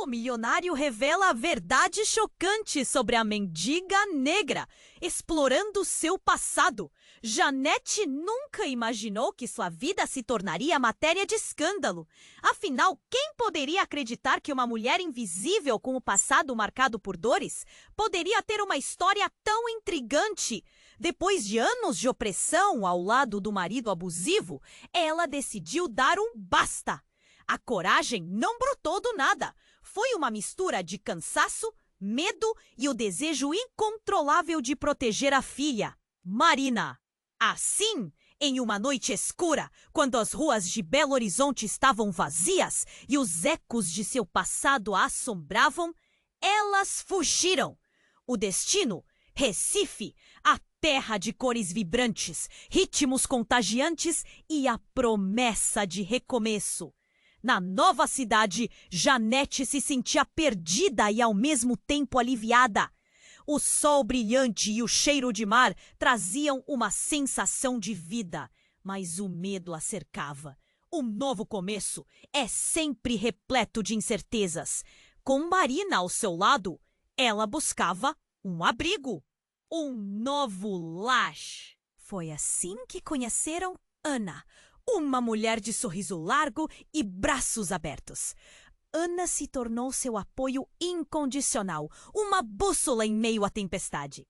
O milionário revela a verdade chocante sobre a mendiga negra, explorando seu passado. Janete nunca imaginou que sua vida se tornaria matéria de escândalo. Afinal, quem poderia acreditar que uma mulher invisível com o passado marcado por dores poderia ter uma história tão intrigante? Depois de anos de opressão ao lado do marido abusivo, ela decidiu dar um basta. A coragem não brotou do nada. Foi uma mistura de cansaço, medo e o desejo incontrolável de proteger a filha, Marina. Assim, em uma noite escura, quando as ruas de Belo Horizonte estavam vazias e os ecos de seu passado a assombravam, elas fugiram. O destino, Recife, a terra de cores vibrantes, ritmos contagiantes e a promessa de recomeço. Na nova cidade, Janete se sentia perdida e ao mesmo tempo aliviada. O sol brilhante e o cheiro de mar traziam uma sensação de vida, mas o medo a cercava. Um novo começo é sempre repleto de incertezas. Com Marina ao seu lado, ela buscava um abrigo, um novo lar. Foi assim que conheceram Ana, uma mulher de sorriso largo e braços abertos. Ana se tornou seu apoio incondicional, uma bússola em meio à tempestade.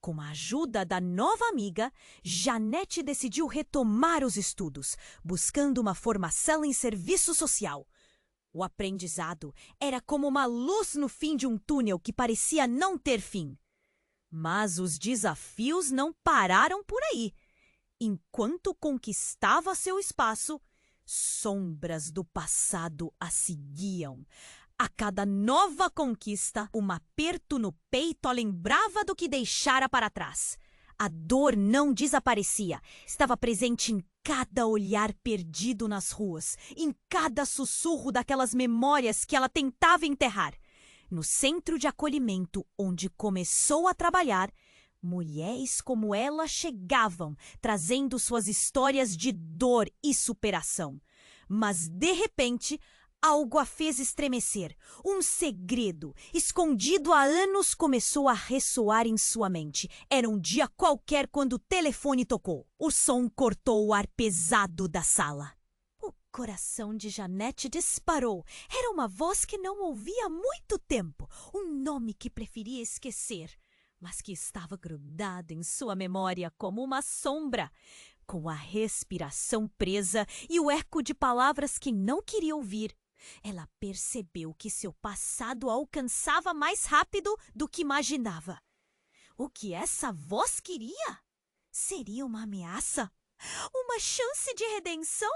Com a ajuda da nova amiga, Janete decidiu retomar os estudos, buscando uma formação em serviço social. O aprendizado era como uma luz no fim de um túnel que parecia não ter fim. Mas os desafios não pararam por aí. Enquanto conquistava seu espaço, sombras do passado a seguiam. A cada nova conquista, um aperto no peito a lembrava do que deixara para trás. A dor não desaparecia, estava presente em cada olhar perdido nas ruas, em cada sussurro daquelas memórias que ela tentava enterrar. No centro de acolhimento onde começou a trabalhar, mulheres como ela chegavam, trazendo suas histórias de dor e superação. Mas, de repente, algo a fez estremecer. Um segredo, escondido há anos, começou a ressoar em sua mente. Era um dia qualquer quando o telefone tocou. O som cortou o ar pesado da sala. O coração de Janete disparou. Era uma voz que não ouvia há muito tempo. Um nome que preferia esquecer, mas que estava grudado em sua memória como uma sombra, com a respiração presa e o eco de palavras que não queria ouvir. Ela percebeu que seu passado a alcançava mais rápido do que imaginava. O que essa voz queria? Seria uma ameaça? Uma chance de redenção?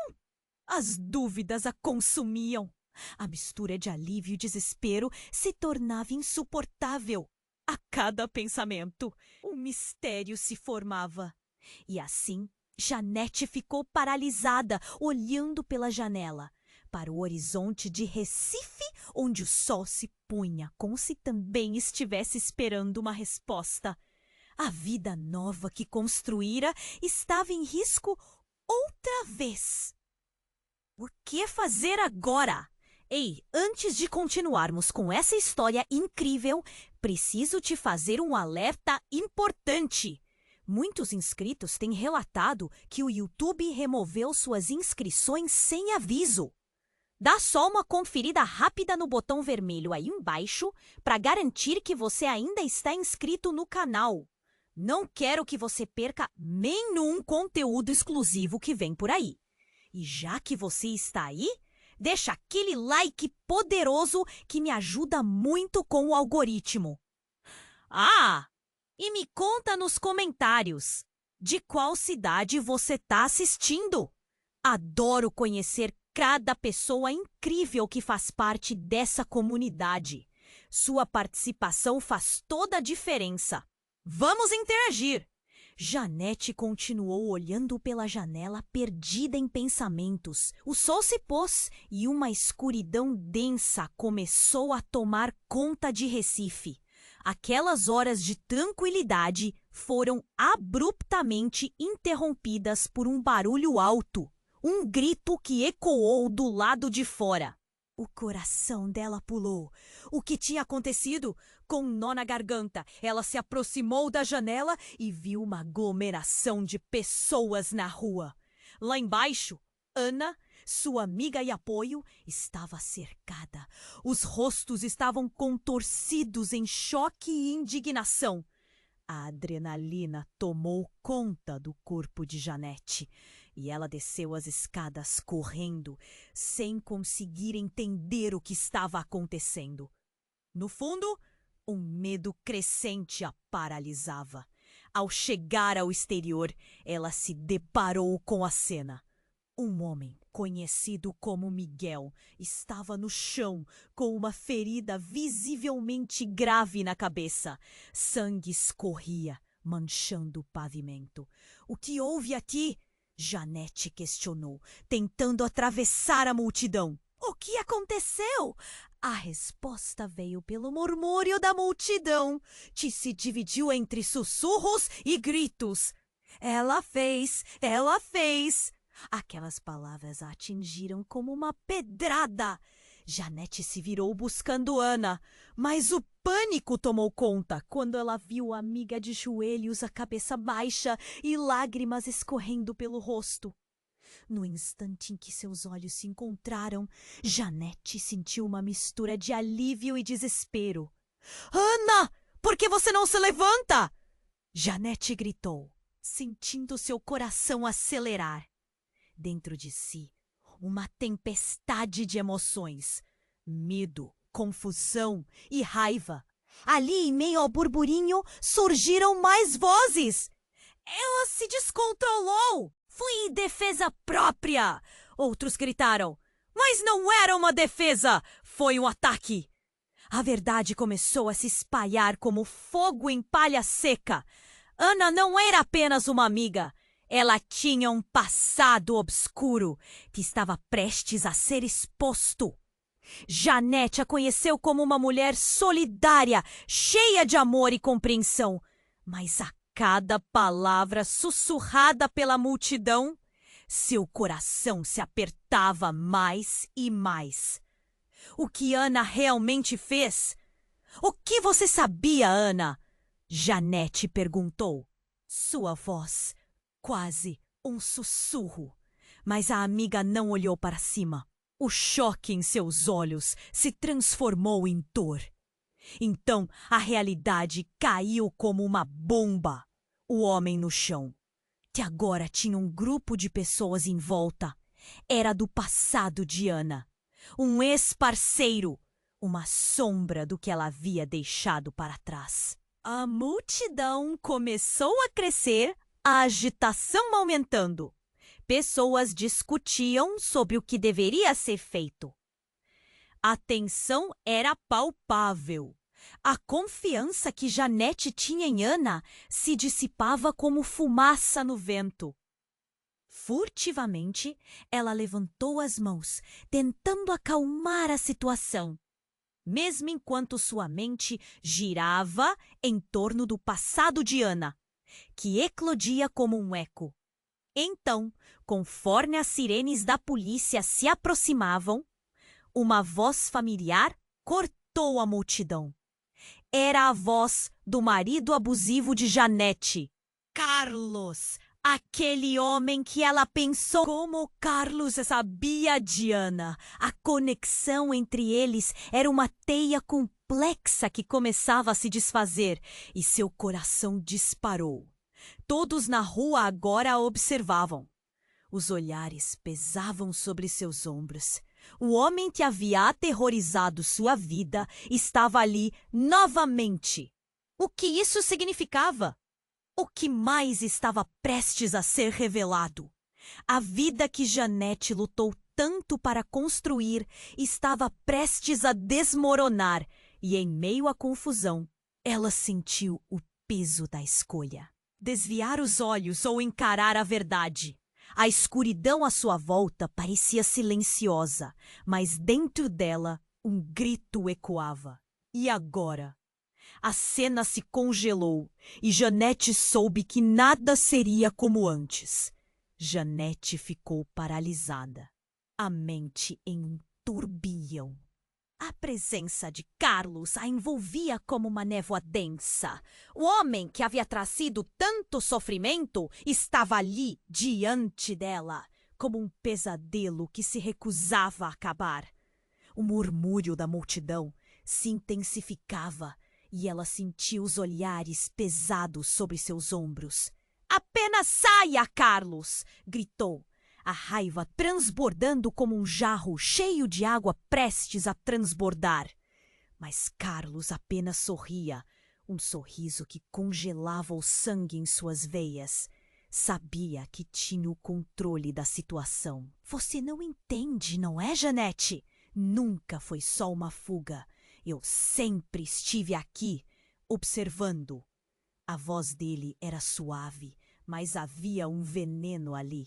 As dúvidas a consumiam. A mistura de alívio e desespero se tornava insuportável. A cada pensamento, um mistério se formava. E assim, Janete ficou paralisada, olhando pela janela, para o horizonte de Recife, onde o sol se punha, como se também estivesse esperando uma resposta. A vida nova que construíra estava em risco outra vez. O que fazer agora? Ei, antes de continuarmos com essa história incrível, preciso te fazer um alerta importante. Muitos inscritos têm relatado que o YouTube removeu suas inscrições sem aviso. Dá só uma conferida rápida no botão vermelho aí embaixo para garantir que você ainda está inscrito no canal. Não quero que você perca nenhum conteúdo exclusivo que vem por aí. E já que você está aí, deixa aquele like poderoso que me ajuda muito com o algoritmo. Ah, e me conta nos comentários de qual cidade você está assistindo. Adoro conhecer cada pessoa incrível que faz parte dessa comunidade. Sua participação faz toda a diferença. Vamos interagir! Janete continuou olhando pela janela, perdida em pensamentos. O sol se pôs e uma escuridão densa começou a tomar conta de Recife. Aquelas horas de tranquilidade foram abruptamente interrompidas por um barulho alto, um grito que ecoou do lado de fora. O coração dela pulou. O que tinha acontecido? Com um nó na garganta, ela se aproximou da janela e viu uma aglomeração de pessoas na rua. Lá embaixo, Ana, sua amiga e apoio, estava cercada. Os rostos estavam contorcidos em choque e indignação. A adrenalina tomou conta do corpo de Janete e ela desceu as escadas correndo, sem conseguir entender o que estava acontecendo. No fundo, um medo crescente a paralisava. Ao chegar ao exterior, ela se deparou com a cena. Um homem, conhecido como Miguel, estava no chão com uma ferida visivelmente grave na cabeça. Sangue escorria, manchando o pavimento. O que houve aqui? Janete questionou, tentando atravessar a multidão. O que aconteceu? A resposta veio pelo murmúrio da multidão, que se dividiu entre sussurros e gritos. Ela fez! Ela fez! Aquelas palavras a atingiram como uma pedrada. Janete se virou buscando Ana, mas o pânico tomou conta quando ela viu a amiga de joelhos, a cabeça baixa e lágrimas escorrendo pelo rosto. No instante em que seus olhos se encontraram, Janete sentiu uma mistura de alívio e desespero. Ana, por que você não se levanta? Janete gritou, sentindo seu coração acelerar. Dentro de si, uma tempestade de emoções, medo, confusão e raiva. Ali, em meio ao burburinho, surgiram mais vozes. Ela se descontrolou! Foi em defesa própria! Outros gritaram. Mas não era uma defesa! Foi um ataque! A verdade começou a se espalhar como fogo em palha seca. Ana não era apenas uma amiga. Ela tinha um passado obscuro que estava prestes a ser exposto. Janete a conheceu como uma mulher solidária, cheia de amor e compreensão. Mas a cada palavra sussurrada pela multidão, seu coração se apertava mais e mais. O que Ana realmente fez? O que você sabia, Ana? Janete perguntou. Sua voz quase um sussurro, mas a amiga não olhou para cima. O choque em seus olhos se transformou em dor. Então a realidade caiu como uma bomba. O homem no chão, que agora tinha um grupo de pessoas em volta, era do passado de Ana. Um ex-parceiro, uma sombra do que ela havia deixado para trás. A multidão começou a crescer, a agitação aumentando. Pessoas discutiam sobre o que deveria ser feito. A tensão era palpável. A confiança que Janete tinha em Ana se dissipava como fumaça no vento. Furtivamente, ela levantou as mãos, tentando acalmar a situação, mesmo enquanto sua mente girava em torno do passado de Ana, que eclodia como um eco. Então, conforme as sirenes da polícia se aproximavam, uma voz familiar cortou a multidão. Era a voz do marido abusivo de Janete, Carlos, aquele homem que ela pensou. Como Carlos sabia de Ana, a conexão entre eles era uma teia complexa que começava a se desfazer e seu coração disparou. Todos na rua agora a observavam. Os olhares pesavam sobre seus ombros. O homem que havia aterrorizado sua vida estava ali novamente. O que isso significava? O que mais estava prestes a ser revelado? A vida que Janete lutou tanto para construir estava prestes a desmoronar e, em meio à confusão, ela sentiu o peso da escolha. Desviar os olhos ou encarar a verdade. A escuridão à sua volta parecia silenciosa, mas dentro dela um grito ecoava. E agora? A cena se congelou e Janete soube que nada seria como antes. Janete ficou paralisada, a mente em um turbiam. A presença de Carlos a envolvia como uma névoa densa. O homem que havia trazido tanto sofrimento estava ali, diante dela, como um pesadelo que se recusava a acabar. O murmúrio da multidão se intensificava e ela sentia os olhares pesados sobre seus ombros. "Apenas saia, Carlos!" gritou, a raiva transbordando como um jarro cheio de água prestes a transbordar. Mas Carlos apenas sorria, um sorriso que congelava o sangue em suas veias. Sabia que tinha o controle da situação. "Você não entende, não é, Janete? Nunca foi só uma fuga. Eu sempre estive aqui, observando." A voz dele era suave, mas havia um veneno ali.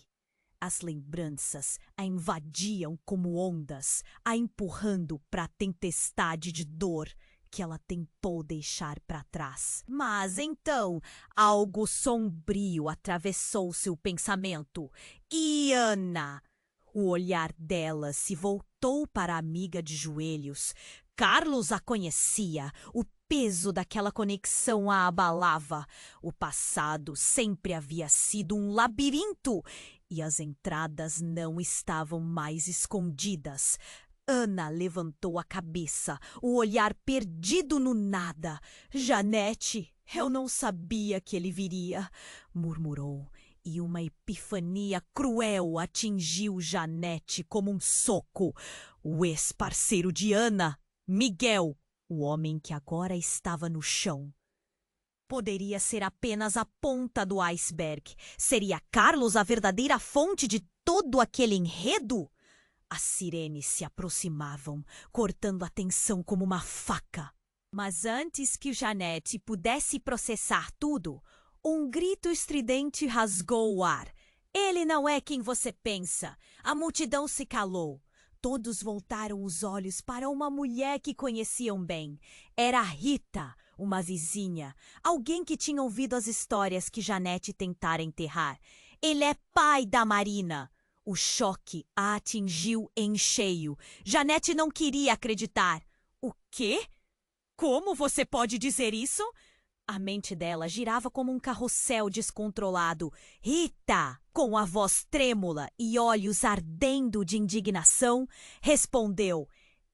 As lembranças a invadiam como ondas, a empurrando para a tempestade de dor que ela tentou deixar para trás. Mas então, algo sombrio atravessou seu pensamento. "E Ana?" O olhar dela se voltou para a amiga de joelhos. Carlos a conhecia. O peso daquela conexão a abalava. O passado sempre havia sido um labirinto e as entradas não estavam mais escondidas. Ana levantou a cabeça, o olhar perdido no nada. "Janete, eu não sabia que ele viria", murmurou. E uma epifania cruel atingiu Janete como um soco. O ex-parceiro de Ana, Miguel, o homem que agora estava no chão. Poderia ser apenas a ponta do iceberg. Seria Carlos a verdadeira fonte de todo aquele enredo? As sirenes se aproximavam, cortando a tensão como uma faca. Mas antes que Janete pudesse processar tudo, um grito estridente rasgou o ar. "Ele não é quem você pensa." A multidão se calou. Todos voltaram os olhos para uma mulher que conheciam bem. Era Rita, uma vizinha, alguém que tinha ouvido as histórias que Janete tentara enterrar. "Ele é pai da Marina." O choque a atingiu em cheio. Janete não queria acreditar. "O quê? Como você pode dizer isso?" A mente dela girava como um carrossel descontrolado. Rita, com a voz trêmula e olhos ardendo de indignação, respondeu: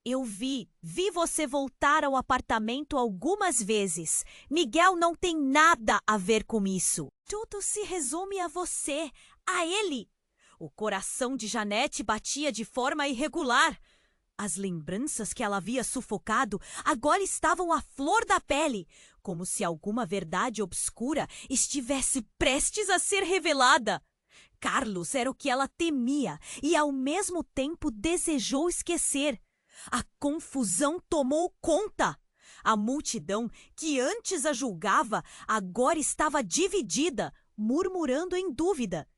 "Eu vi você voltar ao apartamento algumas vezes. Miguel não tem nada a ver com isso. Tudo se resume a você, a ele." O coração de Janete batia de forma irregular. As lembranças que ela havia sufocado agora estavam à flor da pele, como se alguma verdade obscura estivesse prestes a ser revelada. Carlos era o que ela temia e, ao mesmo tempo, desejou esquecer. A confusão tomou conta. A multidão, que antes a julgava, agora estava dividida, murmurando em dúvida.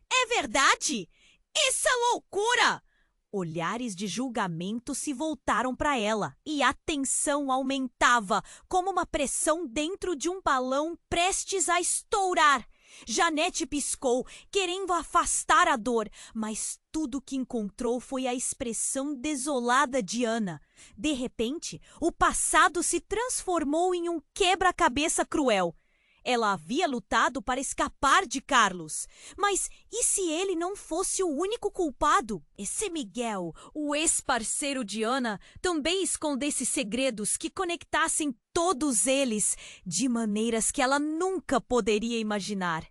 "É verdade? Essa loucura!" Olhares de julgamento se voltaram para ela e a tensão aumentava como uma pressão dentro de um balão prestes a estourar. Janete piscou, querendo afastar a dor, mas tudo que encontrou foi a expressão desolada de Ana. De repente, o passado se transformou em um quebra-cabeça cruel. Ela havia lutado para escapar de Carlos. Mas e se ele não fosse o único culpado? E se Miguel, o ex-parceiro de Ana, também escondesse segredos que conectassem todos eles de maneiras que ela nunca poderia imaginar?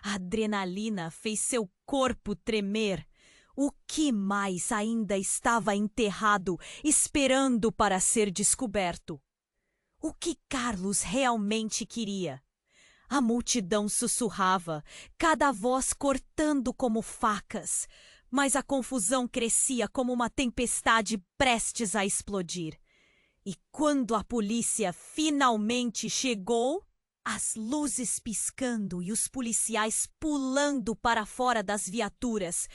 A adrenalina fez seu corpo tremer. O que mais ainda estava enterrado, esperando para ser descoberto? O que Carlos realmente queria? A multidão sussurrava, cada voz cortando como facas, mas a confusão crescia como uma tempestade prestes a explodir. E quando a polícia finalmente chegou, as luzes piscando e os policiais pulando para fora das viaturas,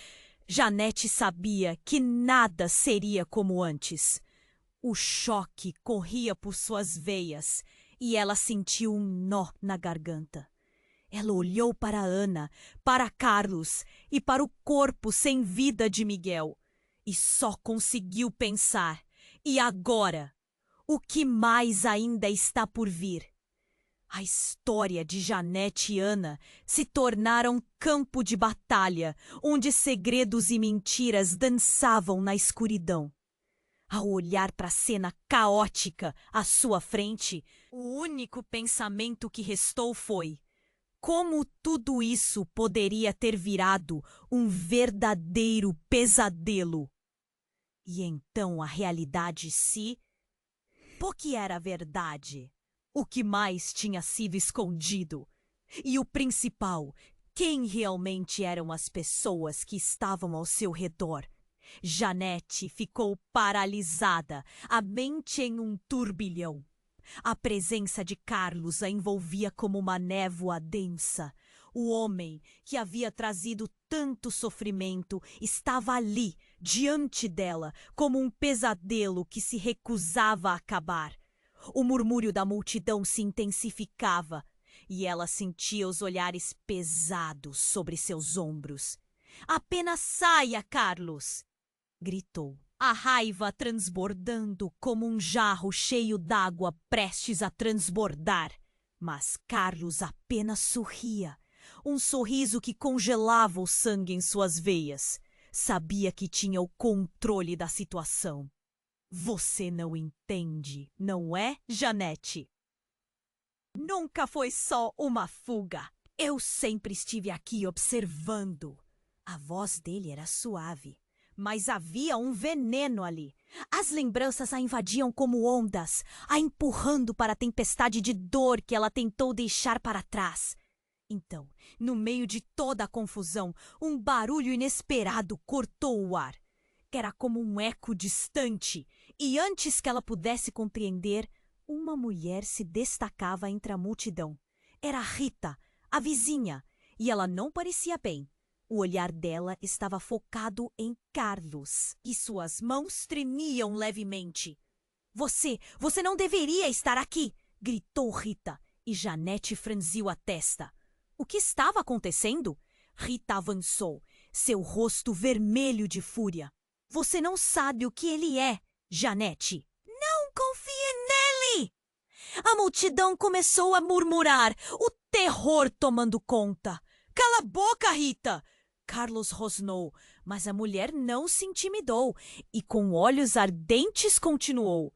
Janete sabia que nada seria como antes. O choque corria por suas veias e ela sentiu um nó na garganta. Ela olhou para Ana, para Carlos e para o corpo sem vida de Miguel. e só conseguiu pensar: e agora? O que mais ainda está por vir? A história de Janete e Ana se tornaram campo de batalha, onde segredos e mentiras dançavam na escuridão. Ao olhar para a cena caótica à sua frente, o único pensamento que restou foi: como tudo isso poderia ter virado um verdadeiro pesadelo? E então a realidade o que era a verdade? O que mais tinha sido escondido? E o principal, quem realmente eram as pessoas que estavam ao seu redor? Janete ficou paralisada, a mente em um turbilhão. A presença de Carlos a envolvia como uma névoa densa. O homem que havia trazido tanto sofrimento estava ali, diante dela, como um pesadelo que se recusava a acabar. O murmúrio da multidão se intensificava e ela sentia os olhares pesados sobre seus ombros. "Apenas saia, Carlos!" gritou, a raiva transbordando como um jarro cheio d'água prestes a transbordar. Mas Carlos apenas sorria, um sorriso que congelava o sangue em suas veias. Sabia que tinha o controle da situação. "Você não entende, não é, Janete? Nunca foi só uma fuga. Eu sempre estive aqui observando." A voz dele era suave, mas havia um veneno ali. As lembranças a invadiam como ondas, a empurrando para a tempestade de dor que ela tentou deixar para trás. Então, no meio de toda a confusão, um barulho inesperado cortou o ar. Era como um eco distante, e antes que ela pudesse compreender, uma mulher se destacava entre a multidão. Era Rita, a vizinha, e ela não parecia bem. O olhar dela estava focado em Carlos, e suas mãos tremiam levemente. Você não deveria estar aqui!" gritou Rita, e Janete franziu a testa. O que estava acontecendo? Rita avançou, seu rosto vermelho de fúria. "Você não sabe o que ele é, Janete." "Não confie nele!" A multidão começou a murmurar, o terror tomando conta. "Cala a boca, Rita!" Carlos rosnou, mas a mulher não se intimidou e com olhos ardentes continuou: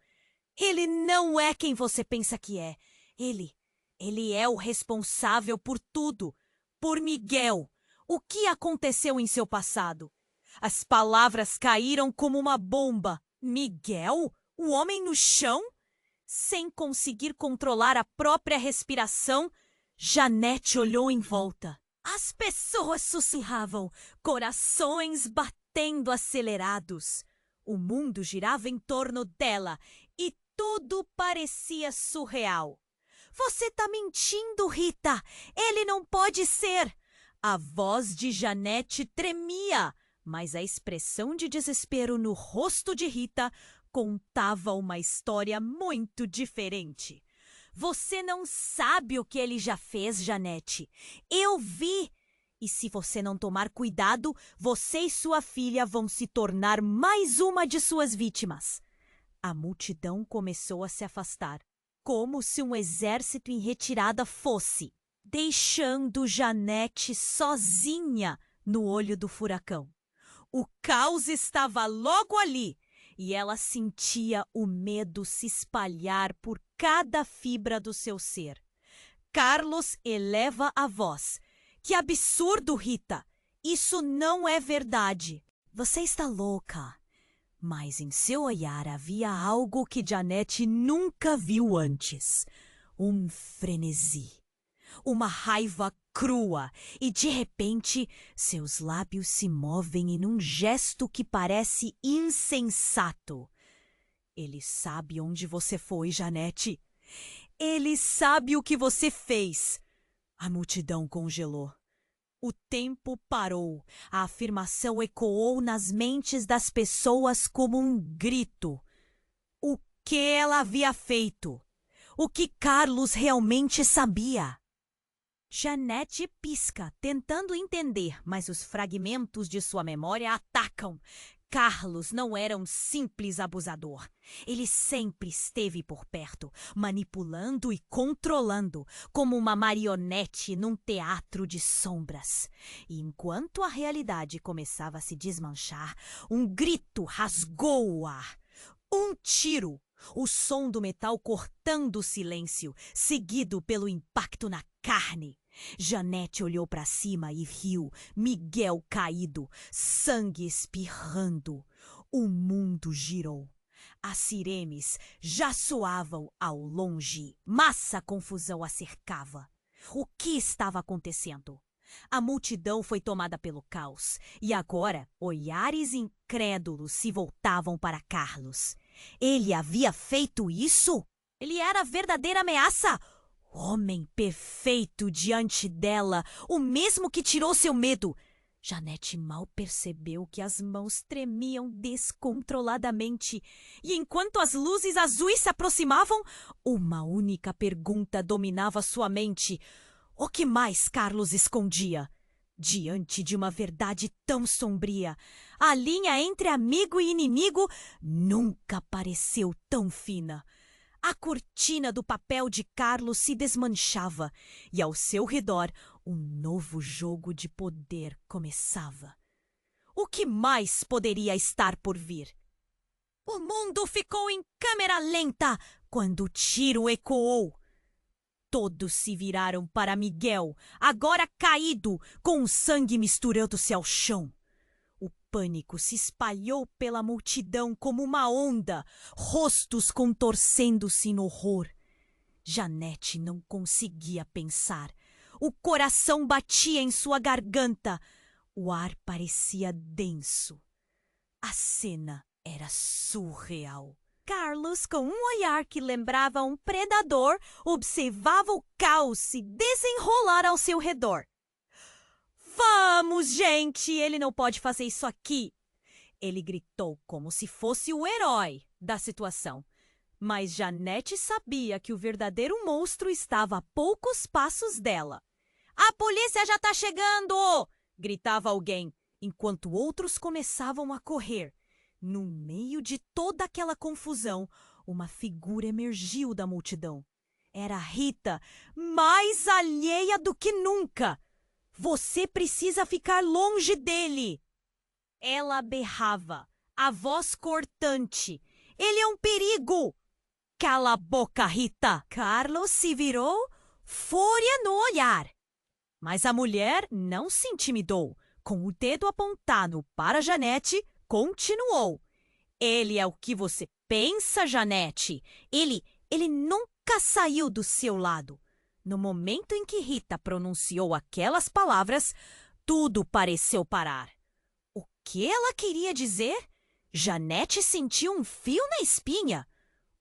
"Ele não é quem você pensa que é. Ele é o responsável por tudo. Por Miguel. O que aconteceu em seu passado?" As palavras caíram como uma bomba. Miguel? O homem no chão? Sem conseguir controlar a própria respiração, Janete olhou em volta. As pessoas sussurravam, corações batendo acelerados. O mundo girava em torno dela e tudo parecia surreal. "Você tá mentindo, Rita! Ele não pode ser!" A voz de Janete tremia, mas a expressão de desespero no rosto de Rita contava uma história muito diferente. "Você não sabe o que ele já fez, Janete. Eu vi! E se você não tomar cuidado, você e sua filha vão se tornar mais uma de suas vítimas." A multidão começou a se afastar, como se um exército em retirada fosse, deixando Janete sozinha no olho do furacão. O caos estava logo ali, e ela sentia o medo se espalhar por cada fibra do seu ser. Carlos eleva a voz. "Que absurdo, Rita! Isso não é verdade. Você está louca." Mas em seu olhar havia algo que Janete nunca viu antes. Um frenesi. Uma raiva crua. E de repente, seus lábios se movem em um gesto que parece insensato. "Ele sabe onde você foi, Janete. Ele sabe o que você fez." A multidão congelou. O tempo parou. A afirmação ecoou nas mentes das pessoas como um grito. O que ela havia feito? O que Carlos realmente sabia? Janete pisca, tentando entender, mas os fragmentos de sua memória atacam. Carlos não era um simples abusador. Ele sempre esteve por perto, manipulando e controlando, como uma marionete num teatro de sombras. E enquanto a realidade começava a se desmanchar, um grito rasgou o ar. Um tiro! O som do metal cortando o silêncio, seguido pelo impacto na carne. Janete olhou para cima e viu Miguel caído, sangue espirrando. O mundo girou. As sirenes já soavam ao longe. Massa confusão a cercava. O que estava acontecendo? A multidão foi tomada pelo caos, e agora olhares incrédulos se voltavam para Carlos. Ele havia feito isso? Ele era a verdadeira ameaça? Homem perfeito diante dela, o mesmo que tirou seu medo. Janete mal percebeu que as mãos tremiam descontroladamente, e enquanto as luzes azuis se aproximavam, uma única pergunta dominava sua mente. O que mais Carlos escondia? Diante de uma verdade tão sombria, a linha entre amigo e inimigo nunca pareceu tão fina. A cortina do papel de Carlos se desmanchava e ao seu redor um novo jogo de poder começava. O que mais poderia estar por vir? O mundo ficou em câmera lenta quando o tiro ecoou. Todos se viraram para Miguel, agora caído, com o sangue misturando-se ao chão. O pânico se espalhou pela multidão como uma onda, rostos contorcendo-se no horror. Janete não conseguia pensar. O coração batia em sua garganta. O ar parecia denso. A cena era surreal. Carlos, com um olhar que lembrava um predador, observava o caos se desenrolar ao seu redor. Vamos, gente! Ele não pode fazer isso aqui! Ele gritou como se fosse o herói da situação. Mas Janete sabia que o verdadeiro monstro estava a poucos passos dela. A polícia já está chegando! Gritava alguém, enquanto outros começavam a correr. No meio de toda aquela confusão, uma figura emergiu da multidão. Era Rita, mais alheia do que nunca. Você precisa ficar longe dele. Ela berrava, a voz cortante. Ele é um perigo. Cala a boca, Rita. Carlos se virou, fúria no olhar. Mas a mulher não se intimidou. Com o dedo apontado para Janete, continuou. Ele é o que você pensa, Janete. Ele nunca saiu do seu lado. No momento em que Rita pronunciou aquelas palavras, tudo pareceu parar. O que ela queria dizer? Janete sentiu um fio na espinha.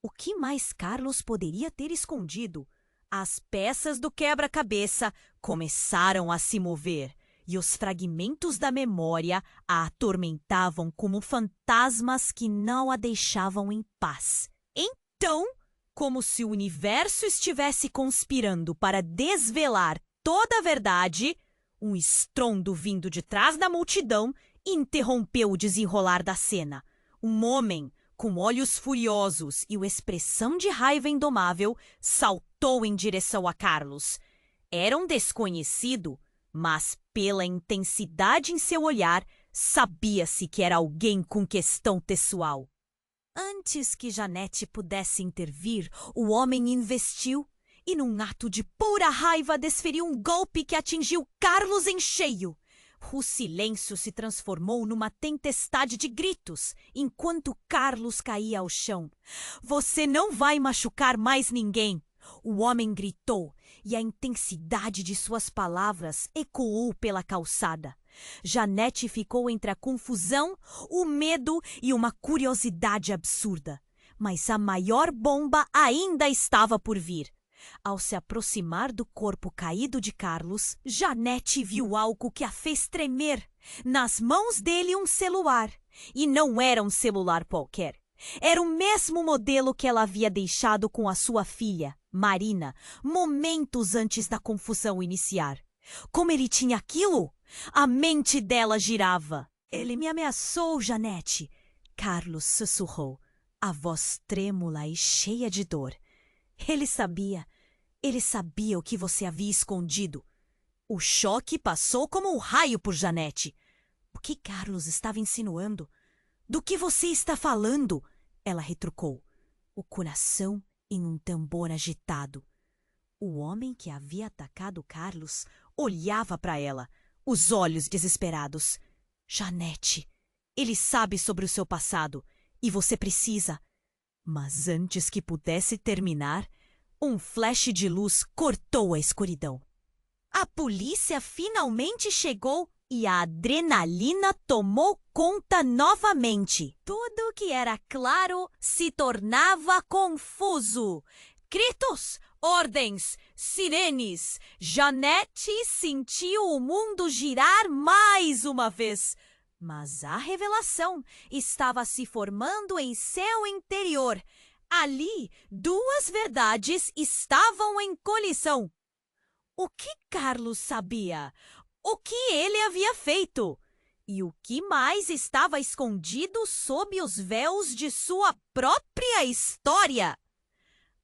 O que mais Carlos poderia ter escondido? As peças do quebra-cabeça começaram a se mover. E os fragmentos da memória a atormentavam como fantasmas que não a deixavam em paz. Então, como se o universo estivesse conspirando para desvelar toda a verdade, um estrondo vindo de trás da multidão interrompeu o desenrolar da cena. Um homem, com olhos furiosos e uma expressão de raiva indomável, saltou em direção a Carlos. Era um desconhecido, mas pela intensidade em seu olhar, sabia-se que era alguém com questão pessoal. Antes que Janete pudesse intervir, o homem investiu e, num ato de pura raiva, desferiu um golpe que atingiu Carlos em cheio. O silêncio se transformou numa tempestade de gritos, enquanto Carlos caía ao chão. Você não vai machucar mais ninguém! O homem gritou, e a intensidade de suas palavras ecoou pela calçada. Janete ficou entre a confusão, o medo e uma curiosidade absurda. Mas a maior bomba ainda estava por vir. Ao se aproximar do corpo caído de Carlos, Janete viu algo que a fez tremer. Nas mãos dele um celular. E não era um celular qualquer. Era o mesmo modelo que ela havia deixado com a sua filha, Marina, momentos antes da confusão iniciar. Como ele tinha aquilo? A mente dela girava. Ele me ameaçou, Janete. Carlos sussurrou, a voz trêmula e cheia de dor. Ele sabia o que você havia escondido. O choque passou como um raio por Janete. O que Carlos estava insinuando? Do que você está falando? Ela retrucou, o coração em um tambor agitado. O homem que havia atacado Carlos olhava para ela, os olhos desesperados. Janete, ele sabe sobre o seu passado e você precisa. Mas antes que pudesse terminar, um flash de luz cortou a escuridão. A polícia finalmente chegou e a adrenalina tomou conta novamente. Tudo que era claro se tornava confuso. Gritos, ordens, sirenes. Janete sentiu o mundo girar mais uma vez. Mas a revelação estava se formando em seu interior. Ali, duas verdades estavam em colisão. O que Carlos sabia? O que ele havia feito? E o que mais estava escondido sob os véus de sua própria história?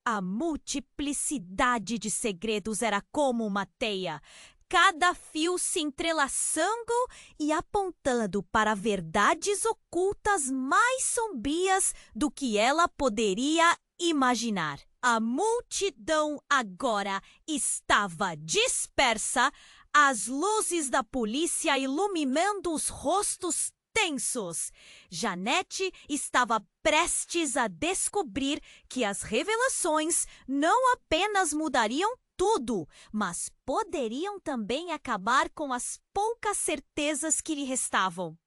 A multiplicidade de segredos era como uma teia, cada fio se entrelaçando e apontando para verdades ocultas mais sombrias do que ela poderia imaginar. A multidão agora estava dispersa, as luzes da polícia iluminando os rostos tensos. Janete estava prestes a descobrir que as revelações não apenas mudariam tudo, mas poderiam também acabar com as poucas certezas que lhe restavam.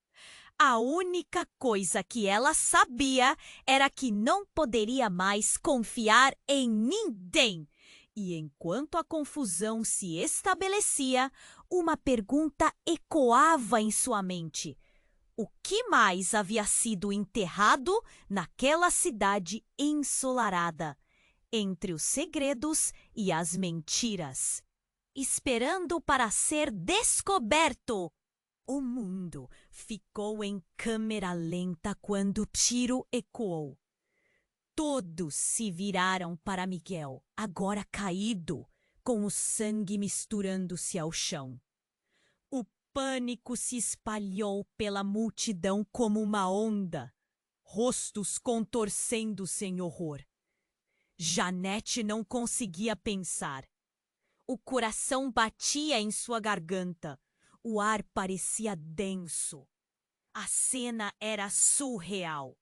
A única coisa que ela sabia era que não poderia mais confiar em ninguém. E enquanto a confusão se estabelecia, uma pergunta ecoava em sua mente. O que mais havia sido enterrado naquela cidade ensolarada, entre os segredos e as mentiras, esperando para ser descoberto? O mundo ficou em câmera lenta quando o tiro ecoou. Todos se viraram para Miguel, agora caído, com o sangue misturando-se ao chão. O pânico se espalhou pela multidão como uma onda, rostos contorcendo-se em horror. Janete não conseguia pensar. O coração batia em sua garganta. O ar parecia denso. A cena era surreal.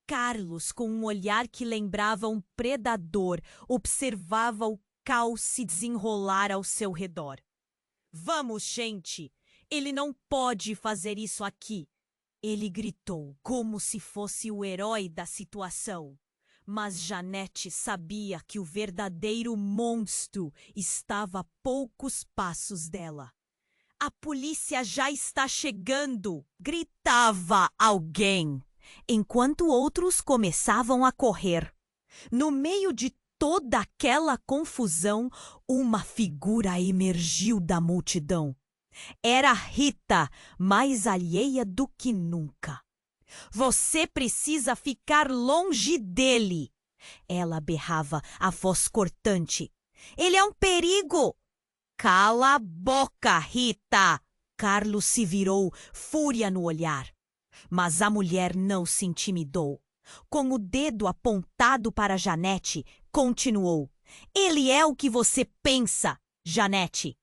Carlos, com um olhar que lembrava um predador, observava o caos se desenrolar ao seu redor. Vamos, gente! Ele não pode fazer isso aqui! Ele gritou, como se fosse o herói da situação. Mas Janete sabia que o verdadeiro monstro estava a poucos passos dela. A polícia já está chegando! Gritava alguém, enquanto outros começavam a correr. No meio de toda aquela confusão, uma figura emergiu da multidão. Era Rita, mais alheia do que nunca. Você precisa ficar longe dele! Ela berrava, a voz cortante. Ele é um perigo! Cala a boca, Rita! Carlos se virou, fúria no olhar. Mas a mulher não se intimidou. Com o dedo apontado para Janete, continuou. Ele é o que você pensa, Janete.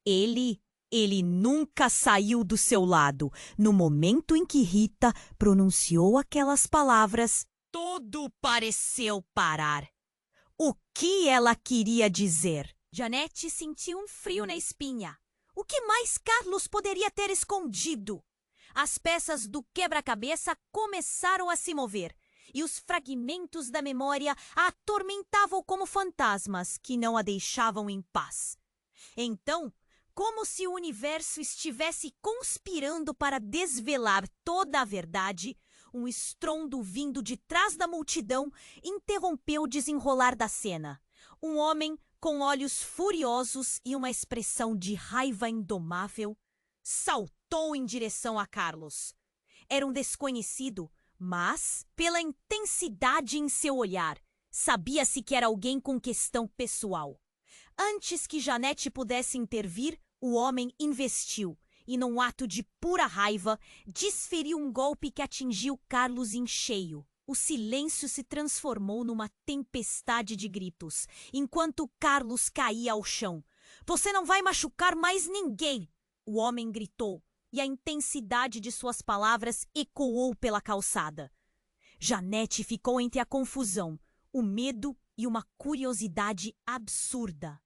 Ele nunca saiu do seu lado. No momento em que Rita pronunciou aquelas palavras, tudo pareceu parar. O que ela queria dizer? Janete sentiu um frio na espinha. O que mais Carlos poderia ter escondido? As peças do quebra-cabeça começaram a se mover, e os fragmentos da memória a atormentavam como fantasmas que não a deixavam em paz. Então, como se o universo estivesse conspirando para desvelar toda a verdade, um estrondo vindo de trás da multidão interrompeu o desenrolar da cena. Um homem com olhos furiosos e uma expressão de raiva indomável, saltou em direção a Carlos. era um desconhecido, mas, pela intensidade em seu olhar, sabia-se que era alguém com questão pessoal. Antes que Janete pudesse intervir, o homem investiu e, num ato de pura raiva, desferiu um golpe que atingiu Carlos em cheio. O silêncio se transformou numa tempestade de gritos, enquanto Carlos caía ao chão. "Você não vai machucar mais ninguém!" O homem gritou, e a intensidade de suas palavras ecoou pela calçada. Janete ficou entre a confusão, o medo e uma curiosidade absurda.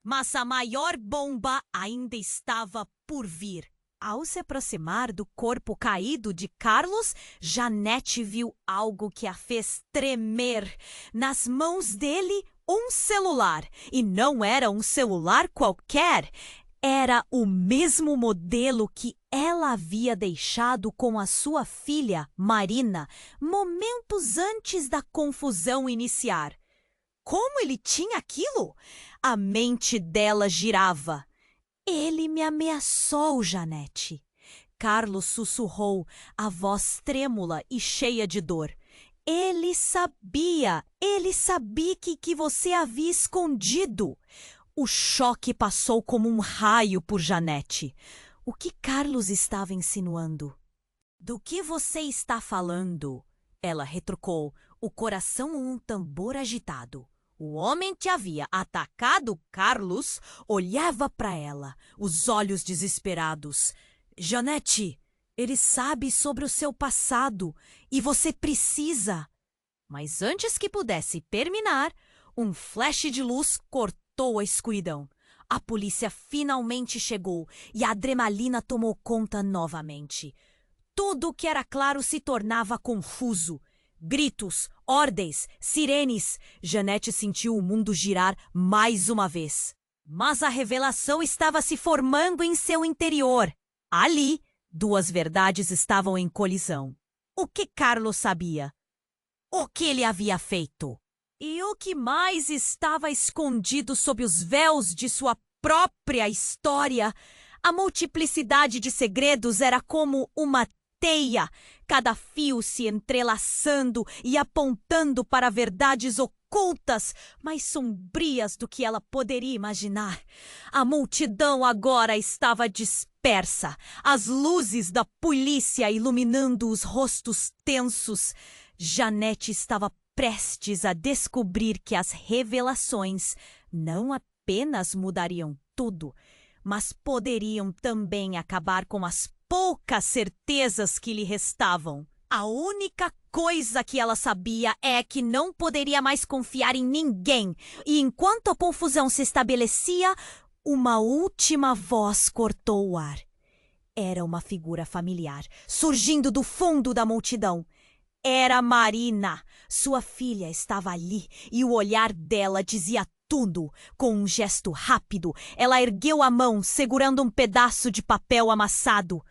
Mas a maior bomba ainda estava por vir. Ao se aproximar do corpo caído de Carlos, Janete viu algo que a fez tremer. Nas mãos dele, um celular. E não era um celular qualquer. Era o mesmo modelo que ela havia deixado com a sua filha, Marina, momentos antes da confusão iniciar. Como ele tinha aquilo? A mente dela girava. "Ele me ameaçou, Janete." Carlos sussurrou, a voz trêmula e cheia de dor. Ele sabia que você havia escondido." O choque passou como um raio por Janete. O que Carlos estava insinuando? "Do que você está falando?" Ela retrucou, o coração um tambor agitado. O homem que havia atacado Carlos olhava para ela, os olhos desesperados. "Janete, ele sabe sobre o seu passado e você precisa." Mas antes que pudesse terminar, um flash de luz cortou a escuridão. A polícia finalmente chegou e a adrenalina tomou conta novamente. Tudo que era claro se tornava confuso. Gritos, ordens, sirenes. Janete sentiu o mundo girar mais uma vez. Mas a revelação estava se formando em seu interior. Ali, duas verdades estavam em colisão. O que Carlos sabia? O que ele havia feito? E o que mais estava escondido sob os véus de sua própria história? A multiplicidade de segredos era como uma teia, cada fio se entrelaçando e apontando para verdades ocultas, mais sombrias do que ela poderia imaginar. A multidão agora estava dispersa, as luzes da polícia iluminando os rostos tensos. Janete estava prestes a descobrir que as revelações não apenas mudariam tudo, mas poderiam também acabar com as poucas certezas que lhe restavam. A única coisa que ela sabia é que não poderia mais confiar em ninguém, e enquanto a confusão se estabelecia, uma última voz cortou o ar. Era uma figura familiar, surgindo do fundo da multidão. Era Marina. Sua filha estava ali e o olhar dela dizia tudo. Com um gesto rápido, ela ergueu a mão, segurando um pedaço de papel amassado.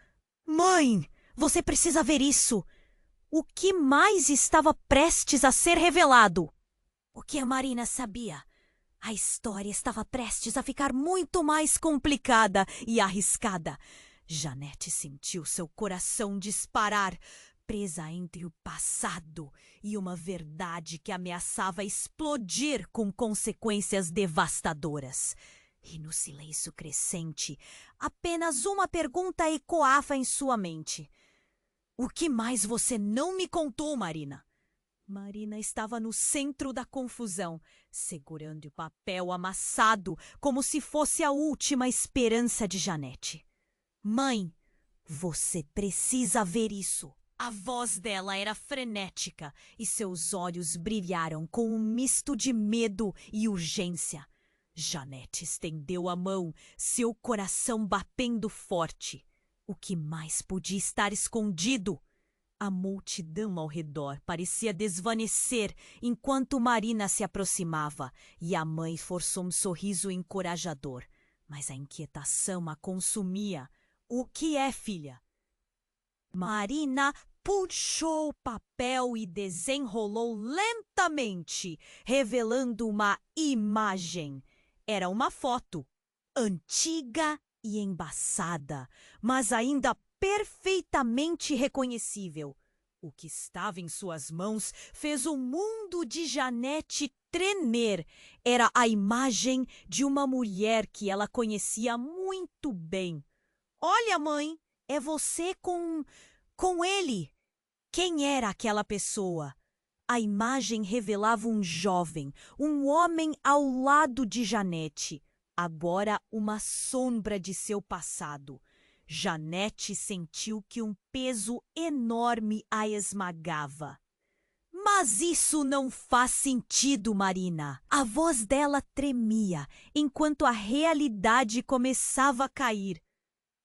"Mãe, você precisa ver isso." O que mais estava prestes a ser revelado? O que a Marina sabia? A história estava prestes a ficar muito mais complicada e arriscada. Janete sentiu seu coração disparar, presa entre o passado e uma verdade que ameaçava explodir com consequências devastadoras. E no silêncio crescente, apenas uma pergunta ecoava em sua mente. "O que mais você não me contou, Marina?" Marina estava no centro da confusão, segurando o papel amassado como se fosse a última esperança de Janete. "Mãe, você precisa ver isso." A voz dela era frenética e seus olhos brilharam com um misto de medo e urgência. Janete estendeu a mão, seu coração batendo forte. O que mais podia estar escondido? A multidão ao redor parecia desvanecer enquanto Marina se aproximava, e a mãe forçou um sorriso encorajador. Mas a inquietação a consumia. "O que é, filha?" Marina puxou o papel e desenrolou lentamente, revelando uma imagem. Era uma foto, antiga e embaçada, mas ainda perfeitamente reconhecível. O que estava em suas mãos fez o mundo de Janete tremer. Era a imagem de uma mulher que ela conhecia muito bem. Olha, mãe, é você com ele. Quem era aquela pessoa? A imagem revelava um jovem, um homem ao lado de Janete, agora uma sombra de seu passado. Janete sentiu que um peso enorme a esmagava. Mas isso não faz sentido, Marina. A voz dela tremia enquanto a realidade começava a cair.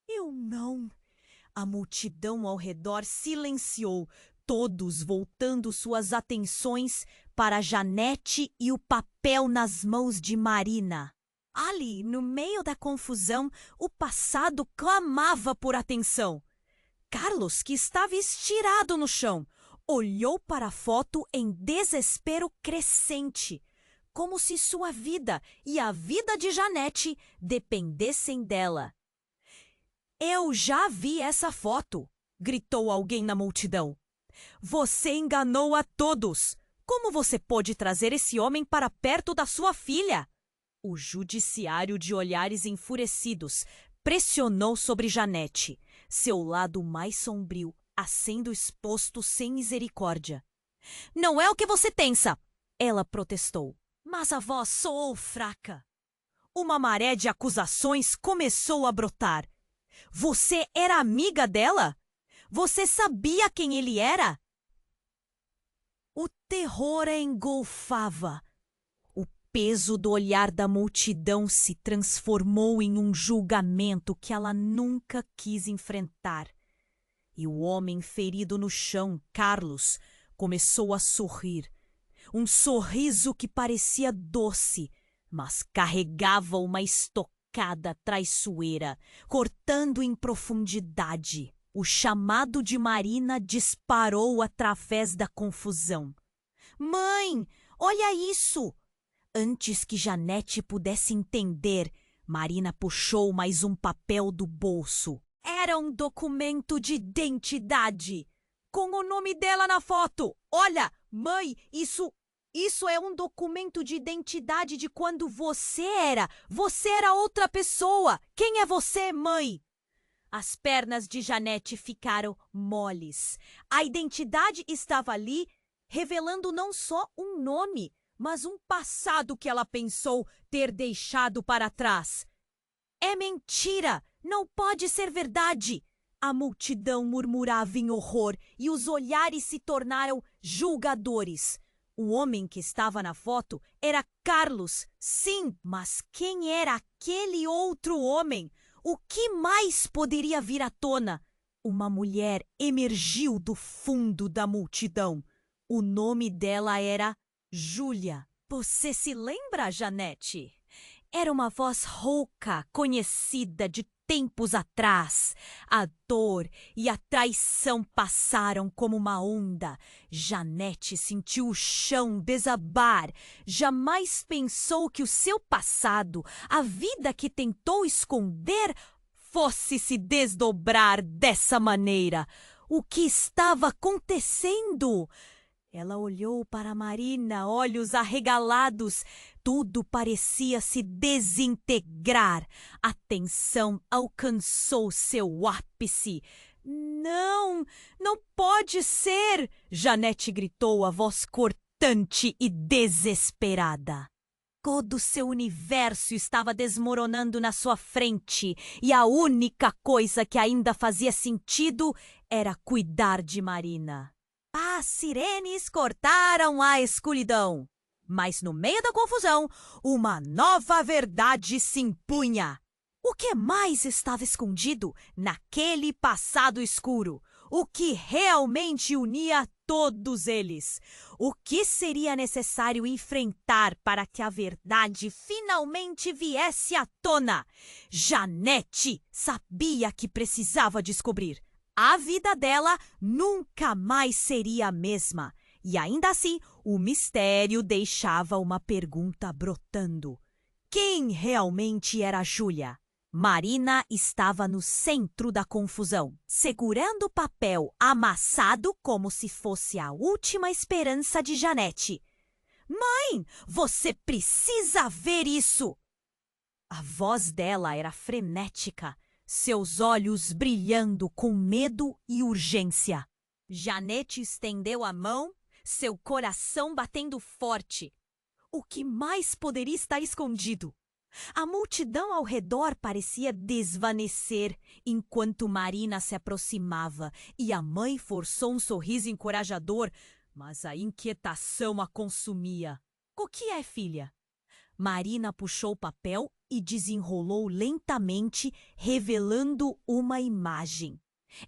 Eu não. A multidão ao redor silenciou, todos voltando suas atenções para Janete e o papel nas mãos de Marina. Ali, no meio da confusão, o passado clamava por atenção. Carlos, que estava estirado no chão, olhou para a foto em desespero crescente, como se sua vida e a vida de Janete dependessem dela. Eu já vi essa foto, gritou alguém na multidão. Você enganou a todos. Como você pôde trazer esse homem para perto da sua filha? O judiciário de olhares enfurecidos pressionou sobre Janete, seu lado mais sombrio a sendo exposto sem misericórdia. Não é o que você pensa, ela protestou, mas a voz soou fraca. Uma maré de acusações começou a brotar. Você era amiga dela? Você sabia quem ele era? O terror a engolfava. O peso do olhar da multidão se transformou em um julgamento que ela nunca quis enfrentar. E o homem ferido no chão, Carlos, começou a sorrir. Um sorriso que parecia doce, mas carregava uma estocada traiçoeira, cortando em profundidade. O chamado de Marina disparou através da confusão. Mãe, olha isso! Antes que Janete pudesse entender, Marina puxou mais um papel do bolso. Era um documento de identidade, com o nome dela na foto. Olha, mãe, isso é um documento de identidade de quando você era outra pessoa. Quem é você, mãe? As pernas de Janete ficaram moles. A identidade estava ali, revelando não só um nome, mas um passado que ela pensou ter deixado para trás. É mentira! Não pode ser verdade! A multidão murmurava em horror e os olhares se tornaram julgadores. O homem que estava na foto era Carlos, sim, mas quem era aquele outro homem? O que mais poderia vir à tona? Uma mulher emergiu do fundo da multidão. O nome dela era Júlia. Você se lembra, Janete? Era uma voz rouca, conhecida de tempos atrás. A dor e a traição passaram como uma onda. Janete sentiu o chão desabar. Jamais pensou que o seu passado, a vida que tentou esconder, fosse se desdobrar dessa maneira. O que estava acontecendo? Ela olhou para Marina, olhos arregalados. Tudo parecia se desintegrar. A tensão alcançou seu ápice. Não, não pode ser! Janete gritou, a voz cortante e desesperada. Todo seu universo estava desmoronando na sua frente e a única coisa que ainda fazia sentido era cuidar de Marina. As sirenes cortaram a escuridão, mas no meio da confusão, uma nova verdade se impunha. O que mais estava escondido naquele passado escuro? O que realmente unia todos eles? O que seria necessário enfrentar para que a verdade finalmente viesse à tona? Janete sabia que precisava descobrir. A vida dela nunca mais seria a mesma. E ainda assim, o mistério deixava uma pergunta brotando. Quem realmente era Júlia? Marina estava no centro da confusão, segurando o papel amassado como se fosse a última esperança de Janete. Mãe, você precisa ver isso! A voz dela era frenética, seus olhos brilhando com medo e urgência. Janete estendeu a mão, seu coração batendo forte. O que mais poderia estar escondido? A multidão ao redor parecia desvanecer enquanto Marina se aproximava e a mãe forçou um sorriso encorajador, mas a inquietação a consumia. O que é, filha? Marina puxou o papel e desenrolou lentamente, revelando uma imagem.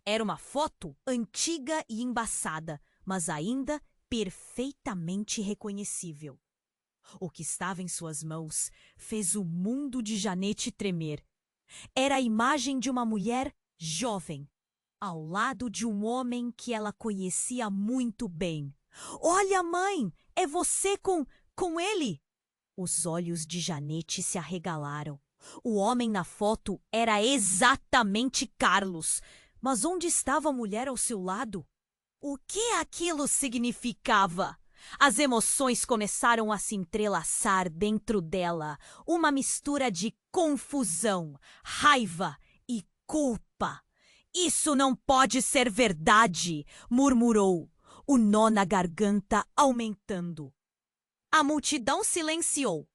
Era uma foto antiga e embaçada, mas ainda perfeitamente reconhecível. O que estava em suas mãos fez o mundo de Janete tremer. Era a imagem de uma mulher jovem, ao lado de um homem que ela conhecia muito bem. Olha, mãe, é você com ele! Os olhos de Janete se arregalaram. O homem na foto era exatamente Carlos. Mas onde estava a mulher ao seu lado? O que aquilo significava? As emoções começaram a se entrelaçar dentro dela, uma mistura de confusão, raiva e culpa. Isso não pode ser verdade, murmurou, o nó na garganta aumentando. A multidão silenciou.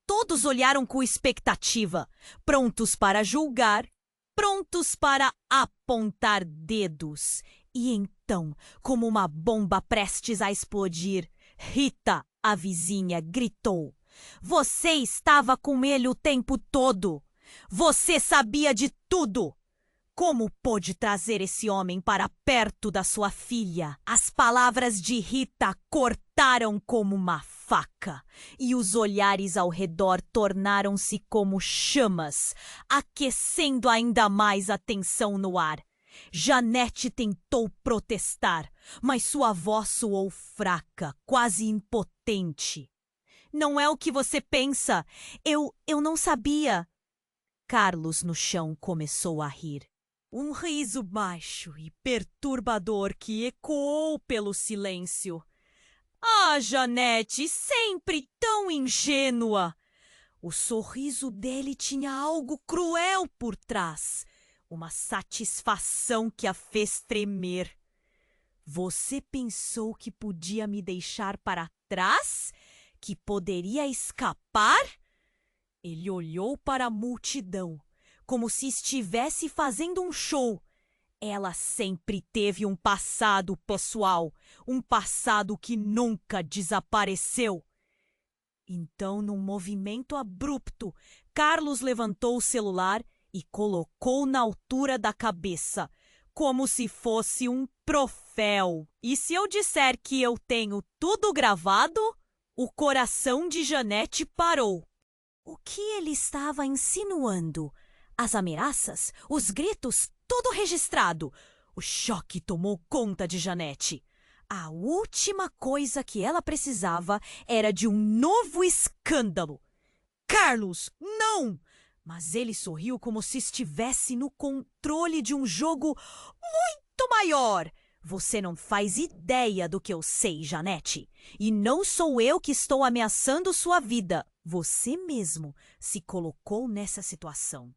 Todos olharam com expectativa, prontos para julgar, prontos para apontar dedos. E então, como uma bomba prestes a explodir, Rita, a vizinha, gritou: "Você estava com ele o tempo todo! Você sabia de tudo! Como pôde trazer esse homem para perto da sua filha?" As palavras de Rita cortaram como uma faca, e os olhares ao redor tornaram-se como chamas, aquecendo ainda mais a tensão no ar. Janete tentou protestar, mas sua voz soou fraca, quase impotente. "Não é o que você pensa. Eu não sabia." Carlos, no chão, começou a rir. Um riso baixo e perturbador que ecoou pelo silêncio. "Ah, Janete, sempre tão ingênua!" O sorriso dele tinha algo cruel por trás. Uma satisfação que a fez tremer. "Você pensou que podia me deixar para trás? Que poderia escapar?" Ele olhou para a multidão, como se estivesse fazendo um show. Ela sempre teve um passado pessoal, um passado que nunca desapareceu. Então, num movimento abrupto, Carlos levantou o celular e colocou na altura da cabeça, como se fosse um troféu. E se eu disser que eu tenho tudo gravado? O coração de Janete parou. O que ele estava insinuando? As ameaças, os gritos, tudo registrado. O choque tomou conta de Janete. A última coisa que ela precisava era de um novo escândalo. "Carlos, não!" Mas ele sorriu como se estivesse no controle de um jogo muito maior. "Você não faz ideia do que eu sei, Janete. E não sou eu que estou ameaçando sua vida. Você mesmo se colocou nessa situação."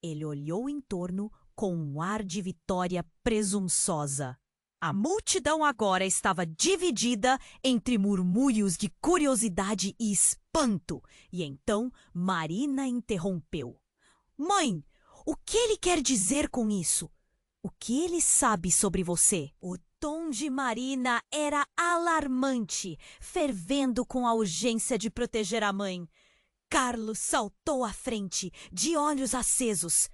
Ele olhou em torno com um ar de vitória presunçosa. A multidão agora estava dividida entre murmúrios de curiosidade e espanto. E então Marina interrompeu. "Mãe, o que ele quer dizer com isso? O que ele sabe sobre você?" O tom de Marina era alarmante, fervendo com a urgência de proteger a mãe. Carlos saltou à frente, de olhos acesos.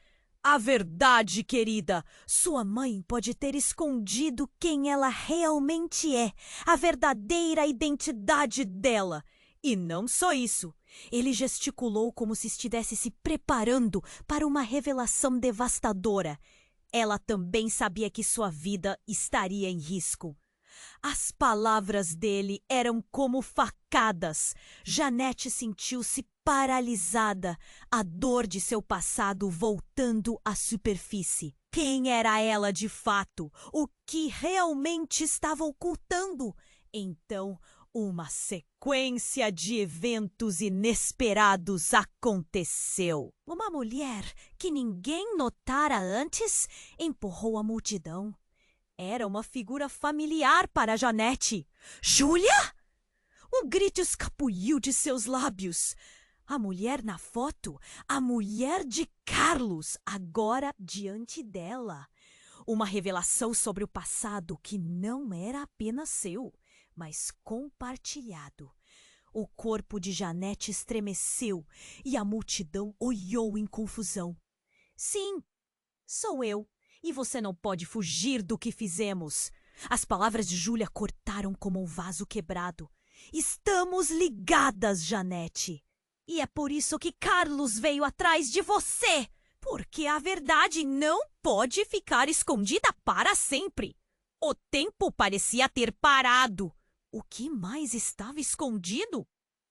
"A verdade, querida, sua mãe pode ter escondido quem ela realmente é, a verdadeira identidade dela. E não só isso." Ele gesticulou como se estivesse se preparando para uma revelação devastadora. Ela também sabia que sua vida estaria em risco. As palavras dele eram como facadas. Janete sentiu-se paralisada, a dor de seu passado voltando à superfície. Quem era ela de fato? O que realmente estava ocultando? Então, uma sequência de eventos inesperados aconteceu. Uma mulher que ninguém notara antes empurrou a multidão. Era uma figura familiar para Janete. Júlia? Um grito escapuliu de seus lábios. A mulher na foto, a mulher de Carlos, agora diante dela. Uma revelação sobre o passado que não era apenas seu, mas compartilhado. O corpo de Janete estremeceu e a multidão olhou em confusão. Sim, sou eu. E você não pode fugir do que fizemos. As palavras de Júlia cortaram como um vaso quebrado. Estamos ligadas, Janete. E é por isso que Carlos veio atrás de você. Porque a verdade não pode ficar escondida para sempre. O tempo parecia ter parado. O que mais estava escondido?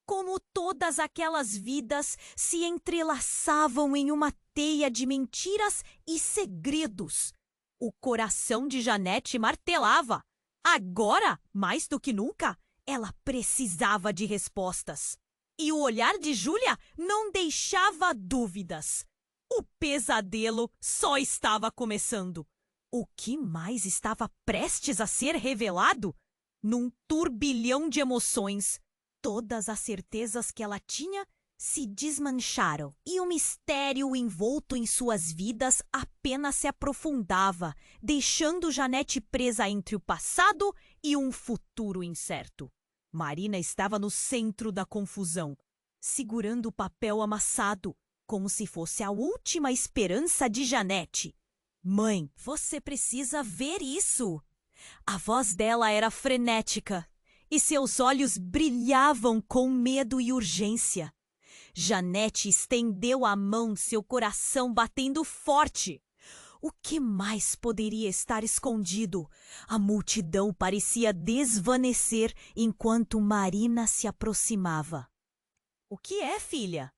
Como todas aquelas vidas se entrelaçavam em uma teia de mentiras e segredos. O coração de Janete martelava. Agora, mais do que nunca, ela precisava de respostas. E o olhar de Júlia não deixava dúvidas. O pesadelo só estava começando. O que mais estava prestes a ser revelado? Num turbilhão de emoções, todas as certezas que ela tinha se desmancharam e o mistério envolto em suas vidas apenas se aprofundava, deixando Janete presa entre o passado e um futuro incerto. Marina estava no centro da confusão, segurando o papel amassado, como se fosse a última esperança de Janete. Mãe, você precisa ver isso! A voz dela era frenética e seus olhos brilhavam com medo e urgência. Janete estendeu a mão, seu coração batendo forte. O que mais poderia estar escondido? A multidão parecia desvanecer enquanto Marina se aproximava. O que é, filha?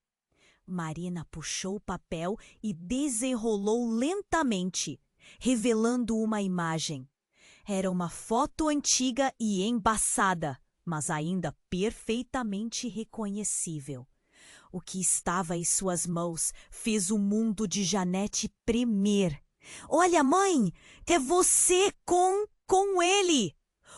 Marina puxou o papel e desenrolou lentamente, revelando uma imagem. Era uma foto antiga e embaçada, mas ainda perfeitamente reconhecível. O que estava em suas mãos fez o mundo de Janete tremer. Olha, mãe, é você com ele!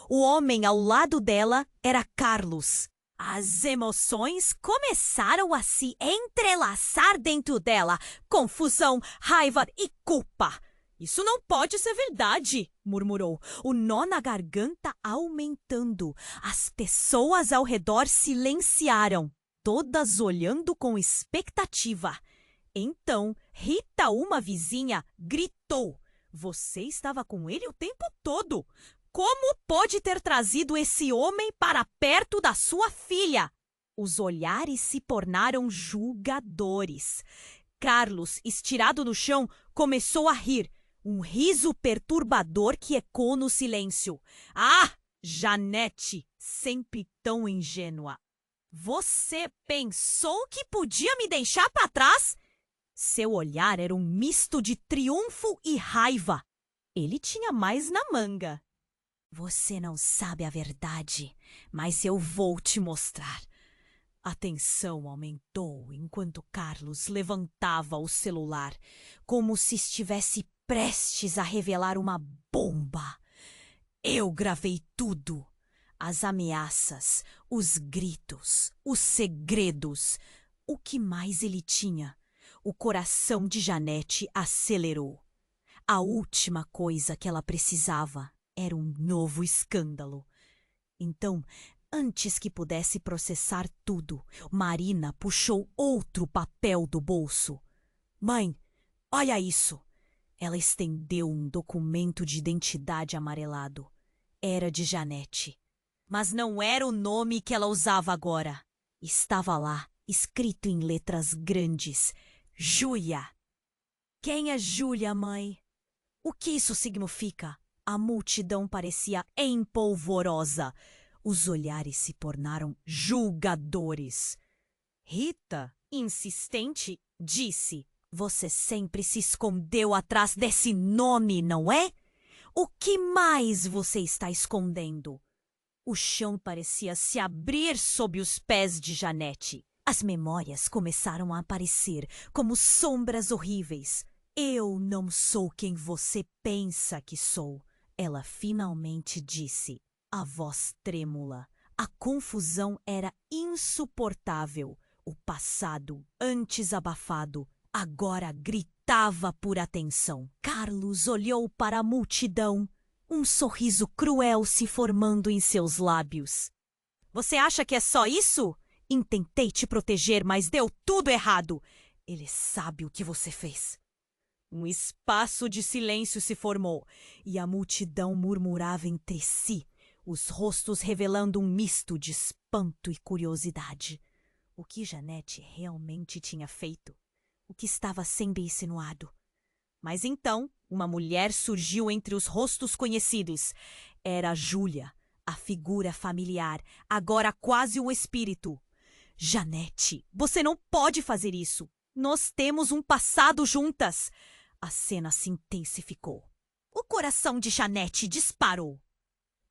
O homem ao lado dela era Carlos. As emoções começaram a se entrelaçar dentro dela. Confusão, raiva e culpa. Isso não pode ser verdade, murmurou, o nó na garganta aumentando. As pessoas ao redor silenciaram, todas olhando com expectativa. Então, Rita, uma vizinha, gritou. Você estava com ele o tempo todo. Como pode ter trazido esse homem para perto da sua filha? Os olhares se tornaram julgadores. Carlos, estirado no chão, começou a rir. Um riso perturbador que ecoou no silêncio. Ah, Janete, sempre tão ingênua. Você pensou que podia me deixar para trás? Seu olhar era um misto de triunfo e raiva. Ele tinha mais na manga. Você não sabe a verdade, mas eu vou te mostrar. A tensão aumentou enquanto Carlos levantava o celular, como se estivesse prestes a revelar uma bomba. Eu gravei tudo. As ameaças, os gritos, os segredos. O que mais ele tinha? O coração de Janete acelerou. A última coisa que ela precisava era um novo escândalo. Então, antes que pudesse processar tudo, Marina puxou outro papel do bolso. Mãe, olha isso! Ela estendeu um documento de identidade amarelado. Era de Janete. Mas não era o nome que ela usava agora. Estava lá, escrito em letras grandes. Júlia. Quem é Júlia, mãe? O que isso significa? A multidão parecia empolvorosa. Os olhares se tornaram julgadores. Rita, insistente, disse: "Você sempre se escondeu atrás desse nome, não é? O que mais você está escondendo?" O chão parecia se abrir sob os pés de Janete. As memórias começaram a aparecer como sombras horríveis. "Eu não sou quem você pensa que sou", ela finalmente disse, a voz trêmula. A confusão era insuportável. O passado, antes abafado, agora gritava por atenção. Carlos olhou para a multidão, um sorriso cruel se formando em seus lábios. "Você acha que é só isso? Intentei te proteger, mas deu tudo errado. Ele sabe o que você fez." Um espaço de silêncio se formou e a multidão murmurava entre si, os rostos revelando um misto de espanto e curiosidade. O que Janete realmente tinha feito? O que estava sendo insinuado? Mas então, uma mulher surgiu entre os rostos conhecidos. Era Júlia, a figura familiar, agora quase um espírito. "Janete, você não pode fazer isso. Nós temos um passado juntas." A cena se intensificou. O coração de Janete disparou.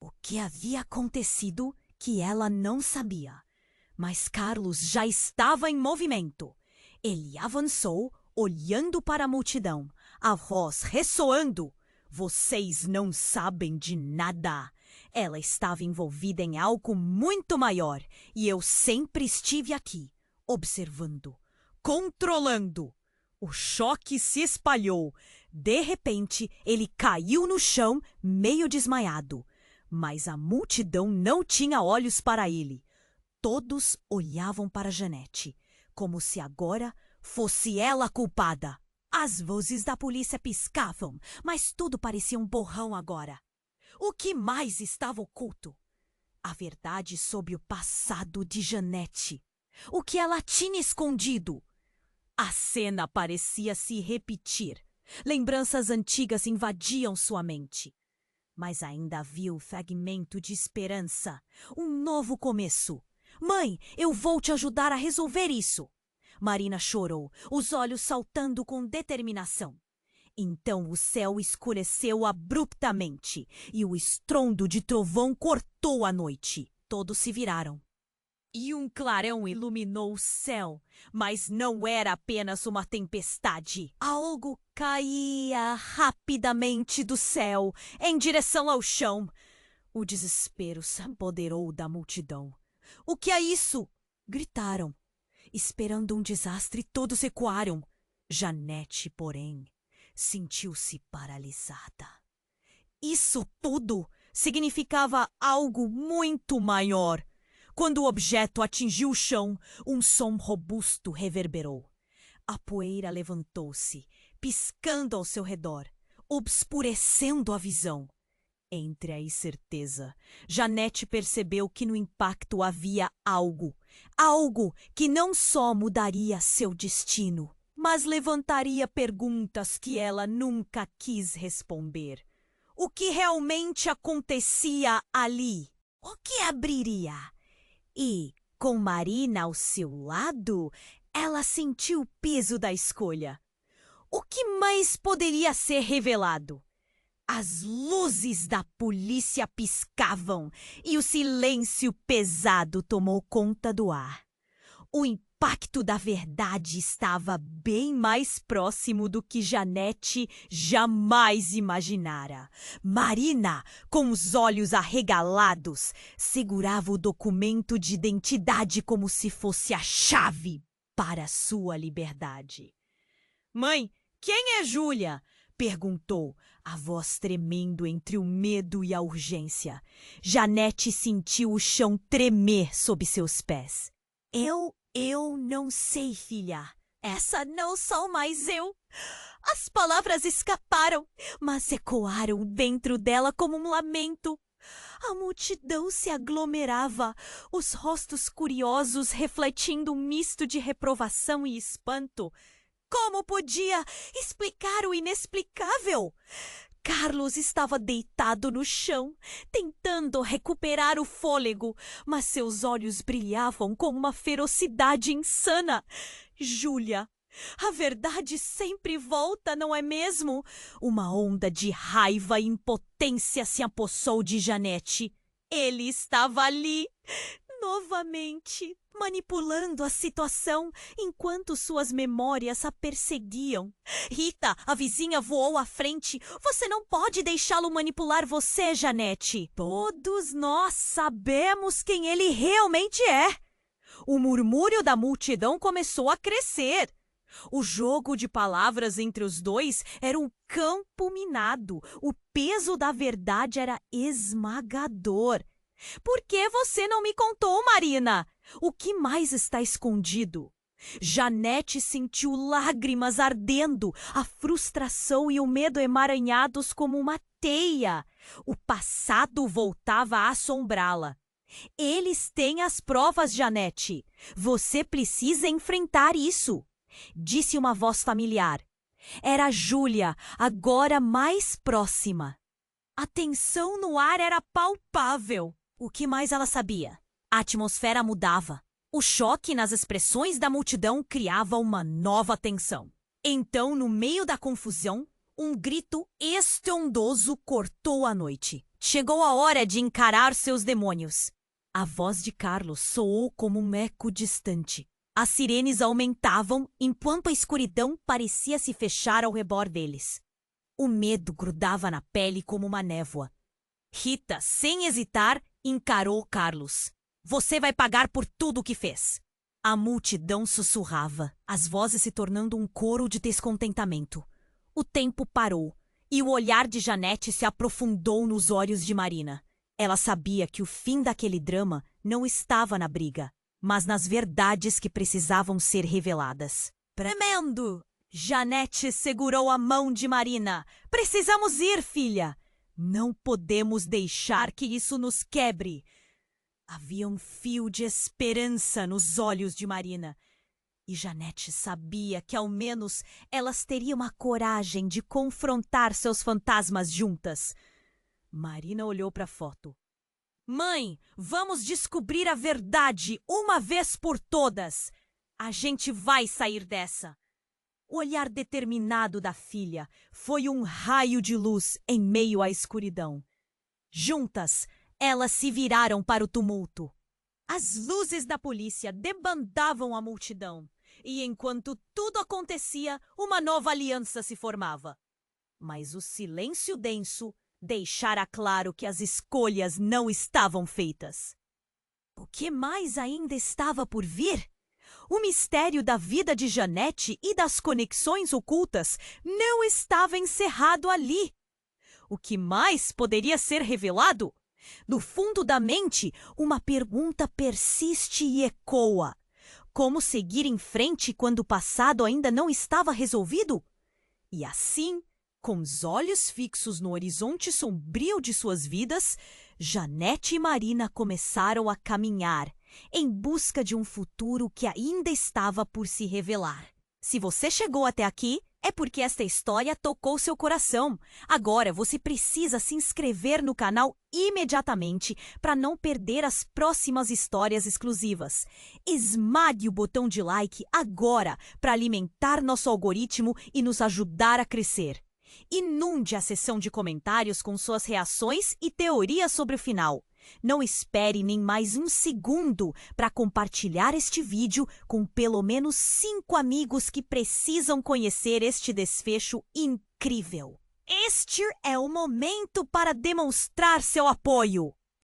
O que havia acontecido que ela não sabia. Mas Carlos já estava em movimento. Ele avançou, olhando para a multidão, a voz ressoando. "Vocês não sabem de nada. Ela estava envolvida em algo muito maior e eu sempre estive aqui, observando, controlando." O choque se espalhou. De repente, ele caiu no chão, meio desmaiado. Mas a multidão não tinha olhos para ele. Todos olhavam para Janete, como se agora fosse ela a culpada. As vozes da polícia piscavam, mas tudo parecia um borrão agora. O que mais estava oculto? A verdade sobre o passado de Janete. O que ela tinha escondido? A cena parecia se repetir. Lembranças antigas invadiam sua mente. Mas ainda havia um fragmento de esperança. Um novo começo. "Mãe, eu vou te ajudar a resolver isso." Marina chorou, os olhos saltando com determinação. Então o céu escureceu abruptamente e o estrondo de trovão cortou a noite. Todos se viraram. E um clarão iluminou o céu, mas não era apenas uma tempestade. Algo caía rapidamente do céu, em direção ao chão. O desespero se apoderou da multidão. "O que é isso?" gritaram. Esperando um desastre, todos recuaram. Janete, porém, sentiu-se paralisada. Isso tudo significava algo muito maior. Quando o objeto atingiu o chão, um som robusto reverberou. A poeira levantou-se, piscando ao seu redor, obscurecendo a visão. Entre a incerteza, Janete percebeu que no impacto havia algo. Algo que não só mudaria seu destino, mas levantaria perguntas que ela nunca quis responder. O que realmente acontecia ali? O que abriria? E, com Marina ao seu lado, ela sentiu o peso da escolha. O que mais poderia ser revelado? As luzes da polícia piscavam e o silêncio pesado tomou conta do ar. O impacto da verdade estava bem mais próximo do que Janete jamais imaginara. Marina, com os olhos arregalados, segurava o documento de identidade como se fosse a chave para sua liberdade. "Mãe, quem é Júlia?" perguntou, a voz tremendo entre o medo e a urgência. Janete sentiu o chão tremer sob seus pés. Eu não sei, filha. Essa não sou mais eu." As palavras escaparam, mas ecoaram dentro dela como um lamento. A multidão se aglomerava, os rostos curiosos refletindo um misto de reprovação e espanto. Como podia explicar o inexplicável? Carlos estava deitado no chão, tentando recuperar o fôlego, mas seus olhos brilhavam com uma ferocidade insana. Júlia, a verdade sempre volta, não é mesmo? Uma onda de raiva e impotência se apossou de Janete. Ele estava ali, novamente, manipulando a situação enquanto suas memórias a perseguiam. Rita, a vizinha, voou à frente. Você não pode deixá-lo manipular você, Janete. Todos nós sabemos quem ele realmente é. O murmúrio da multidão começou a crescer. O jogo de palavras entre os dois era um campo minado. O peso da verdade era esmagador. Por que você não me contou, Marina? O que mais está escondido? Janete sentiu lágrimas ardendo, a frustração e o medo emaranhados como uma teia. O passado voltava a assombrá-la. Eles têm as provas, Janete. Você precisa enfrentar isso, disse uma voz familiar. Era Júlia, agora mais próxima. A tensão no ar era palpável. O que mais ela sabia? A atmosfera mudava. O choque nas expressões da multidão criava uma nova tensão. Então, no meio da confusão, um grito estrondoso cortou a noite. Chegou a hora de encarar seus demônios. A voz de Carlos soou como um eco distante. As sirenes aumentavam enquanto a escuridão parecia se fechar ao redor deles. O medo grudava na pele como uma névoa. Rita, sem hesitar, encarou Carlos. Você vai pagar por tudo o que fez. A multidão sussurrava, as vozes se tornando um coro de descontentamento. O tempo parou e o olhar de Janete se aprofundou nos olhos de Marina. Ela sabia que o fim daquele drama não estava na briga, mas nas verdades que precisavam ser reveladas. Tremendo! Janete segurou a mão de Marina. Precisamos ir, filha! Não podemos deixar que isso nos quebre. Havia um fio de esperança nos olhos de Marina. E Janete sabia que ao menos elas teriam a coragem de confrontar seus fantasmas juntas. Marina olhou para a foto. Mãe, vamos descobrir a verdade uma vez por todas. A gente vai sair dessa. O olhar determinado da filha foi um raio de luz em meio à escuridão. Juntas, elas se viraram para o tumulto. As luzes da polícia debandavam a multidão, e enquanto tudo acontecia, uma nova aliança se formava. Mas o silêncio denso deixara claro que as escolhas não estavam feitas. O que mais ainda estava por vir? O mistério da vida de Janete e das conexões ocultas não estava encerrado ali. O que mais poderia ser revelado? No fundo da mente, uma pergunta persiste e ecoa. Como seguir em frente quando o passado ainda não estava resolvido? E assim, com os olhos fixos no horizonte sombrio de suas vidas, Janete e Marina começaram a caminhar em busca de um futuro que ainda estava por se revelar. Se você chegou até aqui, é porque esta história tocou seu coração. Agora você precisa se inscrever no canal imediatamente para não perder as próximas histórias exclusivas. Esmague o botão de like agora para alimentar nosso algoritmo e nos ajudar a crescer. Inunde a seção de comentários com suas reações e teorias sobre o final. Não espere nem mais um segundo para compartilhar este vídeo com pelo menos 5 amigos que precisam conhecer este desfecho incrível. Este é o momento para demonstrar seu apoio.